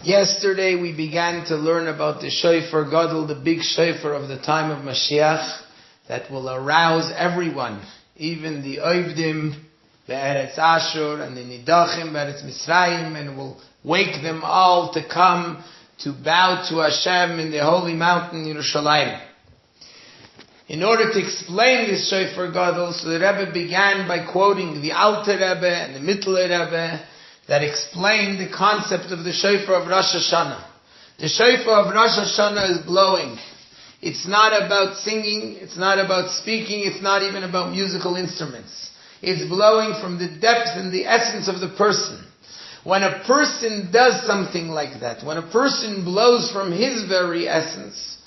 Yesterday we began to learn about the shofar gadol, the big shofar of the time of Mashiach, that will arouse everyone, even the Oivdim, the Eretz Ashur, and the Nidachim, Eretz Mitzrayim, and will wake them all to come to bow to Hashem in the holy mountain Yerushalayim. In order to explain this shofar gadol, so the Rebbe began by quoting the Alter Rebbe and the Mittler Rebbe that explained the concept of the shofar of Rosh Hashanah. The shofar of Rosh Hashanah is blowing. It's not about singing, it's not about speaking, it's not even about musical instruments. It's blowing from the depth and the essence of the person. When a person does something like that, when a person blows from his very essence,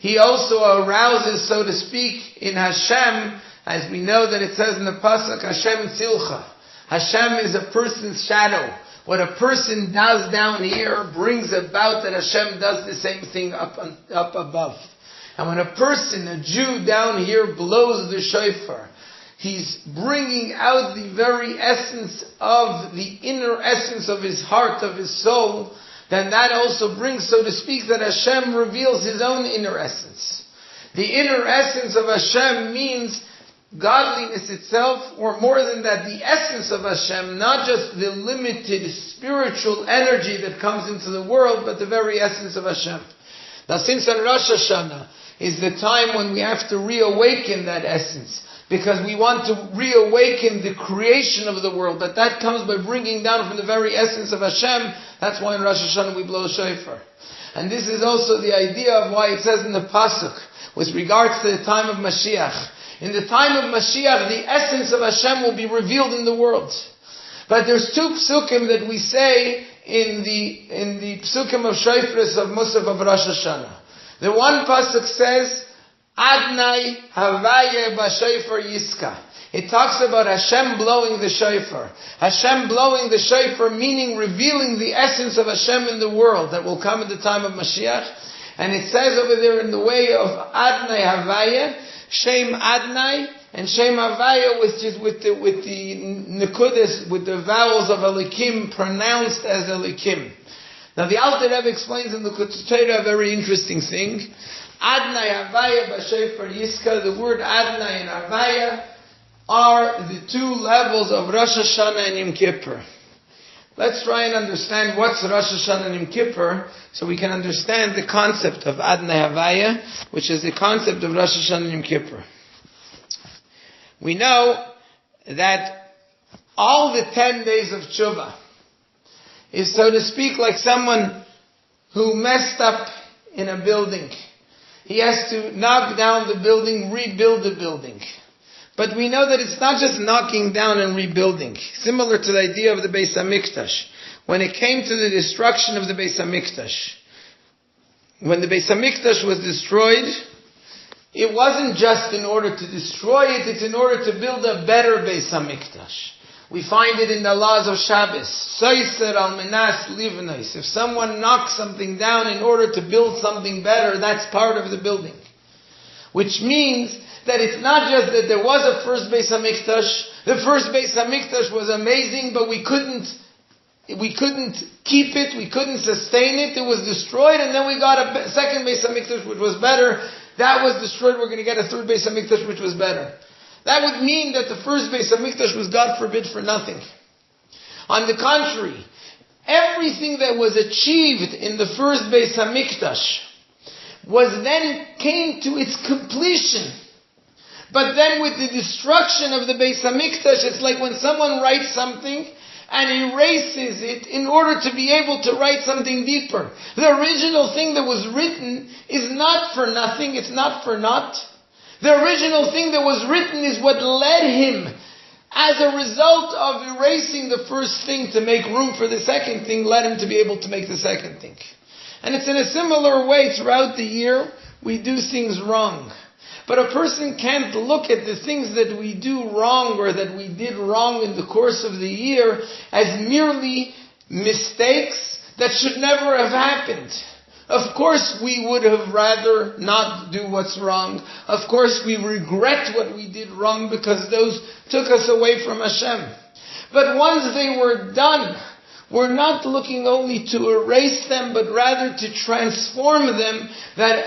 he also arouses, so to speak, in Hashem, as we know that it says in the Pasuk, Hashem Tzilcha. Hashem is a person's shadow. What a person does down here brings about that Hashem does the same thing up above. And when a person, a Jew down here, blows the shofar, he's bringing out the very essence of the inner essence of his heart, of his soul. Then that also brings, so to speak, that Hashem reveals His own inner essence. The inner essence of Hashem means godliness itself, or more than that, the essence of Hashem, not just the limited spiritual energy that comes into the world, but the very essence of Hashem. Now, since on Rosh Hashanah is the time when we have to reawaken that essence, because we want to reawaken the creation of the world, but that comes by bringing down from the very essence of Hashem. That's why in Rosh Hashanah we blow shofar. And this is also the idea of why it says in the Pasuk, with regards to the time of Mashiach. In the time of Mashiach, the essence of Hashem will be revealed in the world. But there's two psukim that we say in the psukim of Shofras of Musaf of Rosh Hashanah. The one pasuk says, Adnai Havaya B'Shofar Yiska. It talks about Hashem blowing the shofar. Hashem blowing the shofar, meaning revealing the essence of Hashem in the world that will come at the time of Mashiach. And it says over there in the way of Adnai Havaya, Shem Adnai and Shem Havaya, which is with the nekudas, with the vowels of Elikim pronounced as Elikim. Now the Alter Rebbe explains in the Kutzutera a very interesting thing. Adnai Havaya B'Shofar Yiska, the word Adnai and Havaya are the two levels of Rosh Hashanah and Yom Kippur. Let's try and understand what's Rosh Hashanah and Yom Kippur, so we can understand the concept of Adnai Havaya, which is the concept of Rosh Hashanah and Yom Kippur. We know that all the 10 days of Tshuva is, so to speak, like someone who messed up in a building. He has to knock down the building, rebuild the building. But we know that it's not just knocking down and rebuilding. Similar to the idea of the Beis HaMikdash. When it came to the destruction of the Beis HaMikdash, when the Beis HaMikdash was destroyed, it wasn't just in order to destroy it, it's in order to build a better Beis HaMikdash. We find it in the laws of Shabbos. Soiser al menas livnos. If someone knocks something down in order to build something better, that's part of the building. Which means that it's not just that there was a first Beis HaMikdash. The first Beis HaMikdash was amazing, but we couldn't keep it, we couldn't sustain it. It was destroyed, and then we got a second Beis HaMikdash which was better. That was destroyed, we're going to get a third Beis HaMikdash which was better. That would mean that the first Beis HaMikdash was, God forbid, for nothing. On the contrary, everything that was achieved in the first Beis HaMikdash came to its completion. But then with the destruction of the Beis HaMikdash, it's like when someone writes something and erases it in order to be able to write something deeper. The original thing that was written is not for nothing, it's not for naught. The original thing that was written is what led him, as a result of erasing the first thing to make room for the second thing, led him to be able to make the second thing. And it's in a similar way throughout the year, we do things wrong. But a person can't look at the things that we do wrong or that we did wrong in the course of the year as merely mistakes that should never have happened. Of course we would have rather not do what's wrong. Of course we regret what we did wrong because those took us away from Hashem. But once they were done, we're not looking only to erase them, but rather to transform them, that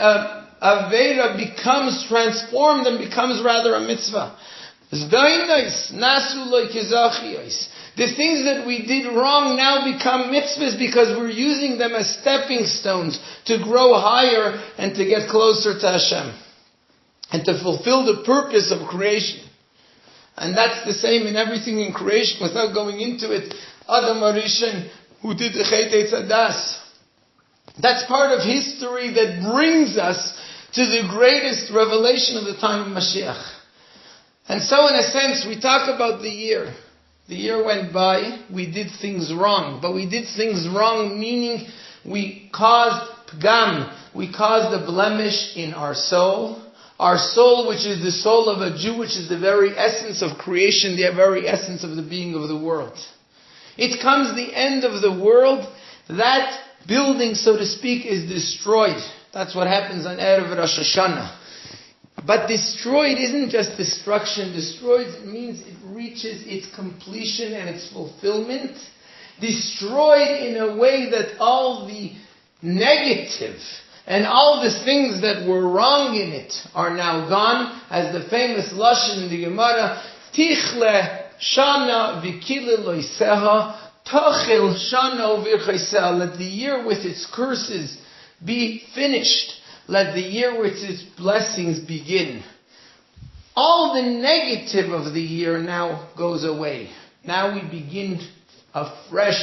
Avera becomes transformed and becomes rather a mitzvah. The things that we did wrong now become mitzvahs because we're using them as stepping stones to grow higher and to get closer to Hashem and to fulfill the purpose of creation. And that's the same in everything in creation. Without going into it, Adam Arishan, who did the Chet Eitzadas, that's part of history that brings us to the greatest revelation of the time of Mashiach. And so in a sense, we talk about the year. The year went by, we did things wrong. But we did things wrong, meaning we caused pgam, we caused a blemish in our soul. Our soul, which is the soul of a Jew, which is the very essence of creation, the very essence of the being of the world. It comes the end of the world, that building, so to speak, is destroyed. That's what happens on Erev Rosh Hashanah. But destroyed isn't just destruction. Destroyed means it reaches its completion and its fulfillment. Destroyed in a way that all the negative and all the things that were wrong in it are now gone. As the famous Lashon in the Gemara, Tichle Shana Vikile Loiseha, Tochel Shana Virchaiseha. Let the year with its curses be finished. Let the year with its blessings begin. All the negative of the year now goes away. Now we begin afresh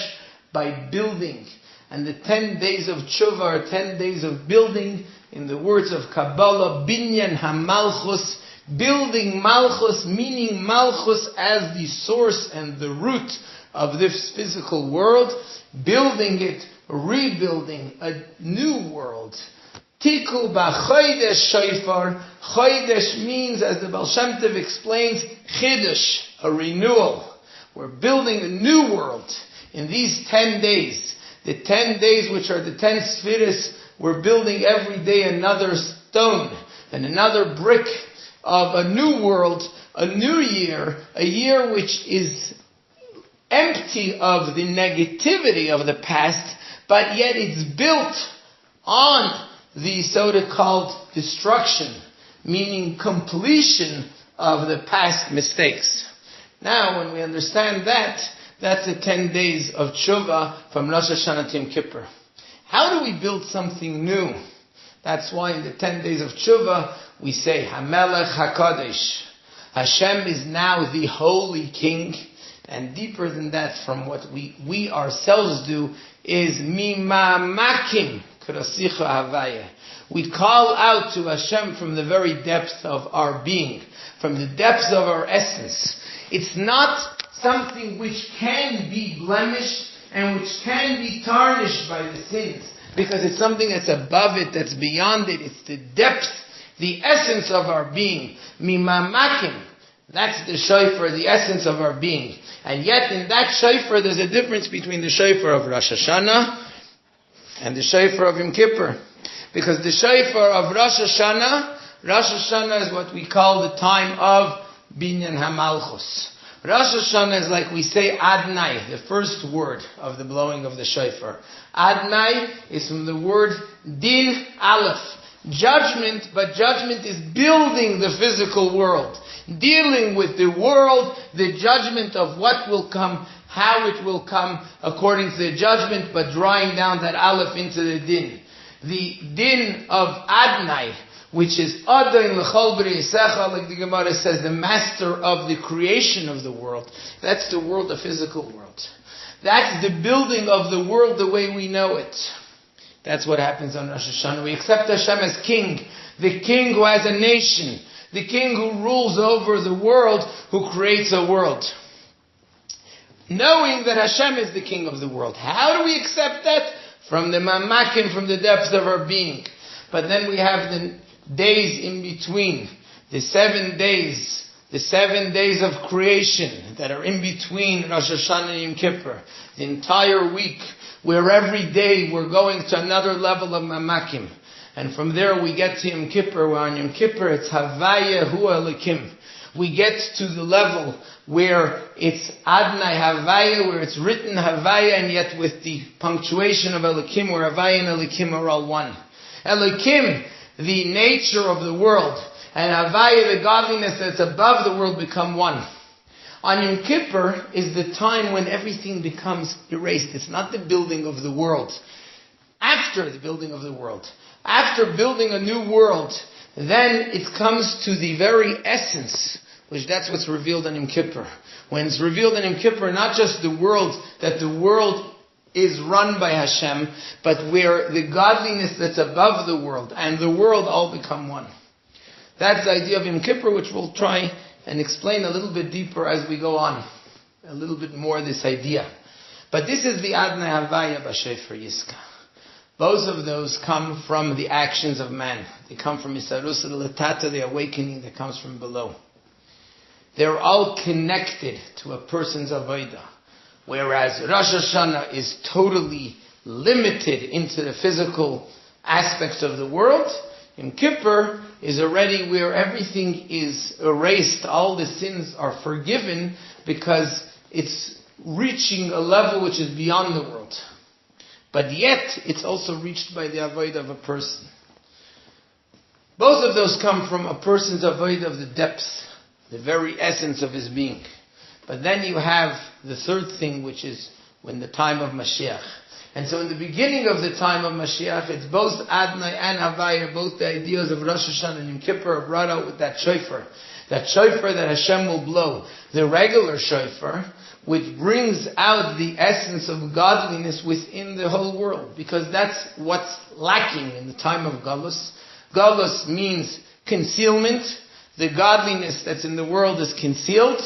by building. And the 10 days of tshuva are 10 days of building. In the words of Kabbalah, Binyan HaMalchus, building Malchus, meaning Malchus as the source and the root of this physical world. Building it, rebuilding a new world. Tiku b'chodesh shofar. Chodesh means, as the Baal Shem Tov explains, chidush, a renewal. We're building a new world in these 10 days. The 10 days which are the 10 spheres, we're building every day another stone and another brick of a new world, a new year, a year which is empty of the negativity of the past, but yet it's built on the so-called destruction, meaning completion of the past mistakes. Now, when we understand that, that's the 10 days of tshuva from Rosh Hashanah to Yom Kippur. How do we build something new? That's why in the 10 days of tshuva, we say, HaMelech HaKadosh. Hashem is now the holy king. And deeper than that, from what we ourselves do, is Mimamakim Krasicha Havaya. We call out to Hashem from the very depth of our being, from the depths of our essence. It's not something which can be blemished and which can be tarnished by the sins, because it's something that's above it, that's beyond it. It's the depth, the essence of our being. Mimamakim. That's the shofar, the essence of our being. And yet in that shofar, there's a difference between the shofar of Rosh Hashanah and the shofar of Yom Kippur. Because the shofar of Rosh Hashanah is what we call the time of Binyan HaMalchus. Rosh Hashanah is like we say Adnai, the first word of the blowing of the shofar. Adnai is from the word Din Aleph, judgment, but judgment is building the physical world. Dealing with the world, the judgment of what will come, how it will come according to the judgment, but drawing down that Aleph into the Din. The Din of Adnai, which is Adon L'chol B'Reisecha, like the Gemara says, the master of the creation of the world. That's the world, the physical world. That's the building of the world the way we know it. That's what happens on Rosh Hashanah. We accept Hashem as king, the king who has a nation, the king who rules over the world, who creates a world. Knowing that Hashem is the king of the world. How do we accept that? From the mamakim, from the depths of our being. But then we have the days in between, the 7 days of creation that are in between Rosh Hashanah and Yom Kippur, the entire week, where every day we're going to another level of mamakim. And from there we get to Yom Kippur, where on Yom Kippur it's Havaya Hu Elikim. We get to the level where it's Adnai Havaya, where it's written Havaya, and yet with the punctuation of Elokim, where Havaya and Elokim are all one. Elokim, the nature of the world, and Havaya, the godliness that's above the world, become one. On Yom Kippur is the time when everything becomes erased. It's not the building of the world. After the building of the world, after building a new world, then it comes to the very essence, which that's what's revealed on Yom Kippur. When it's revealed on Yom Kippur, not just the world, that the world is run by Hashem, but where the godliness that's above the world and the world all become one. That's the idea of Yom Kippur, which we'll try and explain a little bit deeper as we go on. A little bit more this idea. But this is the Adnai Havaya B'Shefer Yiska. Both of those come from the actions of man. They come from Isarusa L'Tata, the awakening that comes from below. They're all connected to a person's Avodah. Whereas Rosh Hashanah is totally limited into the physical aspects of the world, Yom Kippur is already where everything is erased, all the sins are forgiven, because it's reaching a level which is beyond the world. But yet, it's also reached by the avodah of a person. Both of those come from a person's avodah of the depths, the very essence of his being. But then you have the third thing, which is when the time of Mashiach. And so in the beginning of the time of Mashiach, it's both Adnai and Havaya, both the ideas of Rosh Hashanah and Yom Kippur are brought out with that shofar. That shofar that Hashem will blow. The regular shofar, which brings out the essence of godliness within the whole world. Because that's what's lacking in the time of Galus. Galus means concealment. The godliness that's in the world is concealed.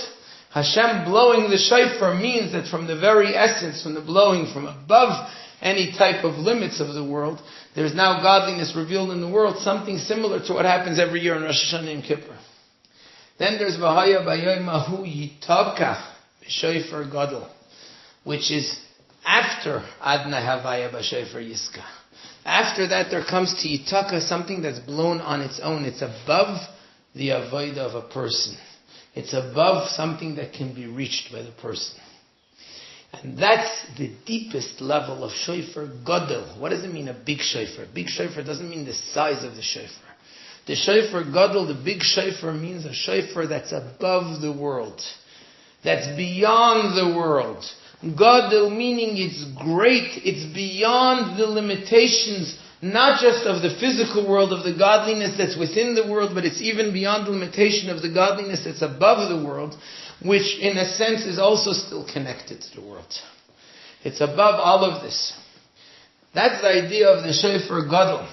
Hashem blowing the shofar means that from the very essence, from the blowing from above any type of limits of the world, there's now godliness revealed in the world, something similar to what happens every year in Rosh Hashanah and Kippur. Then there's Vehaya, Bayom, Hahu, Yitoka, Shofar Gadol, which is after Adnai Havaya B'Shofar Yiska. After that there comes to Yitoka something that's blown on its own. It's above the avodah of a person. It's above something that can be reached by the person. And that's the deepest level of Shofar Gadol. What does it mean, a big shofar? A big shofar doesn't mean the size of the shofar. The Shofar Gadol, the big shofar, means a shofar that's above the world. That's beyond the world. Gadol meaning it's great, it's beyond the limitations, not just of the physical world, of the godliness that's within the world, but it's even beyond the limitation of the godliness that's above the world, which in a sense is also still connected to the world. It's above all of this. That's the idea of the Shofar Gadol.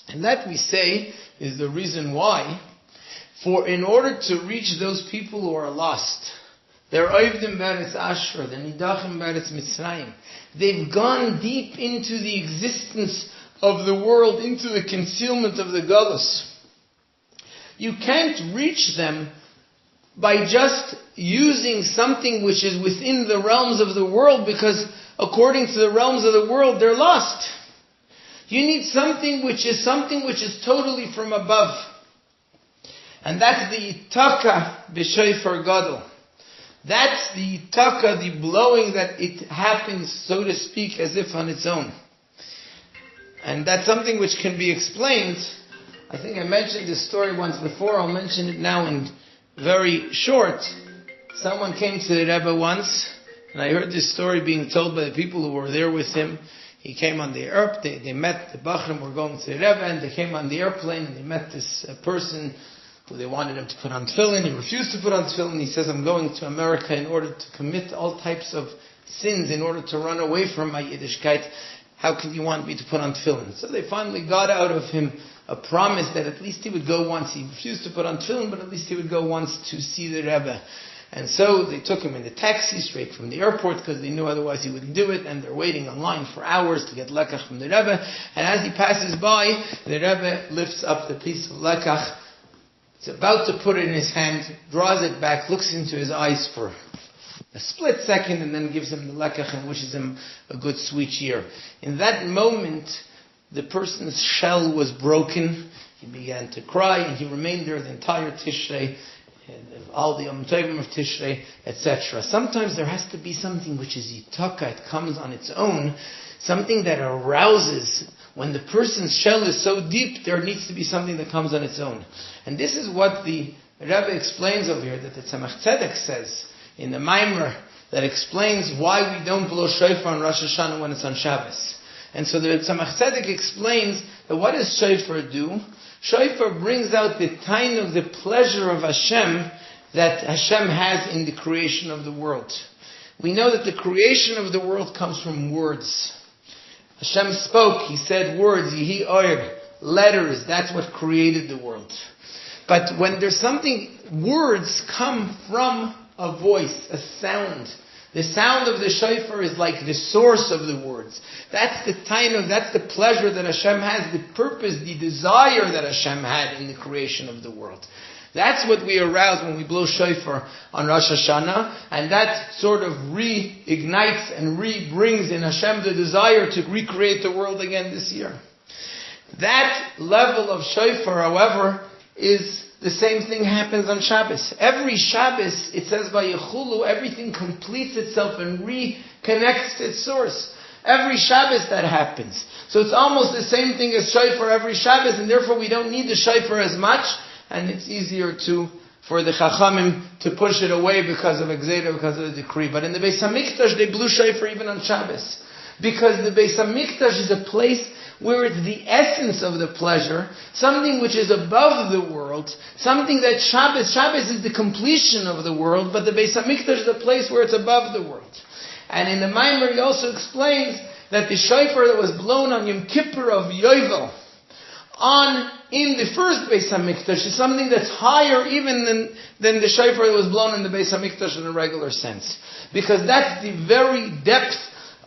And that, we say, is the reason why, for in order to reach those people who are lost, they're Oivdim Beretz Ashra, they're Nidachim Beretz Mitzrayim. They've gone deep into the existence of the world, into the concealment of the Galus. You can't reach them by just using something which is within the realms of the world, because according to the realms of the world, they're lost. You need something which is totally from above. And that's the Yitoka B'Shofar Gadol. That's the Yitoka, the blowing that it happens, so to speak, as if on its own. And that's something which can be explained. I think I mentioned this story once before. I'll mention it now in very short. Someone came to the Rebbe once, and I heard this story being told by the people who were there with him. He came on the airplane, they met the Bachrim, were going to the Rebbe, and they came on the airplane, and they met this person who they wanted him to put on tefillin. He refused to put on tefillin. He says, I'm going to America in order to commit all types of sins, in order to run away from my Yiddishkeit. How can you want me to put on tefillin? So they finally got out of him a promise that at least he would go once. He refused to put on tefillin, but at least he would go once to see the Rebbe. And so they took him in the taxi straight from the airport, because they knew otherwise he wouldn't do it, and they're waiting online for hours to get lekach from the Rebbe. And as he passes by, the Rebbe lifts up the piece of lekach. He's about to put it in his hand, draws it back, looks into his eyes for a split second, and then gives him the lekach and wishes him a good sweet year. In that moment, the person's shell was broken. He began to cry, and he remained there the entire Tishrei. all the Yom Tovim of Tishrei, etc. Sometimes there has to be something which is Yitoka, it comes on its own, something that arouses. When the person's shell is so deep, there needs to be something that comes on its own. And this is what the Rebbe explains over here, that the Tzemach Tzedek says in the Maimer, that explains why we don't blow shofar on Rosh Hashanah when it's on Shabbos. And so the Tzemach Tzedek explains that what does shofar do? Shofar brings out the tainug, the pleasure of Hashem that Hashem has in the creation of the world. We know that the creation of the world comes from words. Hashem spoke, He said words, Yehi Oyer, letters, that's what created the world. But when there's something, words come from a voice, a sound. The sound of the shofar is like the source of the words. That's the tainug, that's the pleasure that Hashem has, the purpose, the desire that Hashem had in the creation of the world. That's what we arouse when we blow shofar on Rosh Hashanah, and that sort of reignites and brings in Hashem the desire to recreate the world again this year. That level of shofar, however, is the same thing happens on Shabbos. Every Shabbos, it says by Yechulu, everything completes itself and reconnects to its source. Every Shabbos that happens. So it's almost the same thing as shofar every Shabbos, and therefore we don't need the shofar as much, and it's easier for the Chachamim to push it away because of Exeda, because of the decree. But in the Beis HaMikdash, they blew shofar even on Shabbos. Because the Beis HaMikdash is a place where it's the essence of the pleasure, something which is above the world, something that Shabbos is the completion of the world, but the Beis HaMikdash is a place where it's above the world. And in the Maimer he also explains that the shofar that was blown on Yom Kippur of Yovel, in the first Beis HaMikdash, is something that's higher even than the shofar that was blown in the Beis HaMikdash in a regular sense. Because that's the very depth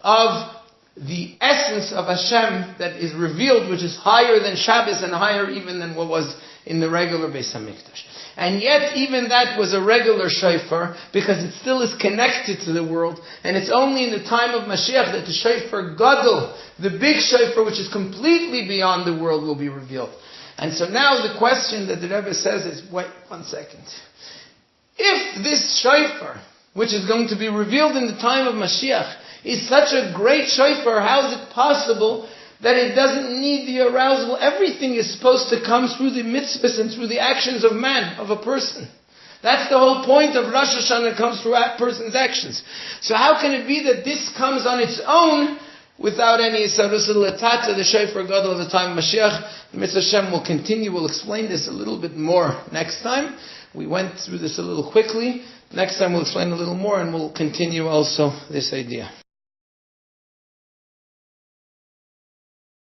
of the essence of Hashem that is revealed, which is higher than Shabbos and higher even than what was in the regular Beis HaMikdash. And yet, even that was a regular shofar, because it still is connected to the world, and it's only in the time of Mashiach that the shofar gadol, the big shofar which is completely beyond the world, will be revealed. And so now the question that the Rebbe says is, wait 1 second. If this shofar, which is going to be revealed in the time of Mashiach, is such a great shofar, how is it possible that it doesn't need the arousal? Everything is supposed to come through the mitzvahs and through the actions of man, of a person. That's the whole point of Rosh Hashanah, comes through a person's actions. So how can it be that this comes on its own without any Sarusa Latata, the shofar gadol of the time of Mashiach? The Mitzvah Hashem will continue, we'll explain this a little bit more next time. We went through this a little quickly. Next time we'll explain a little more, and we'll continue also this idea.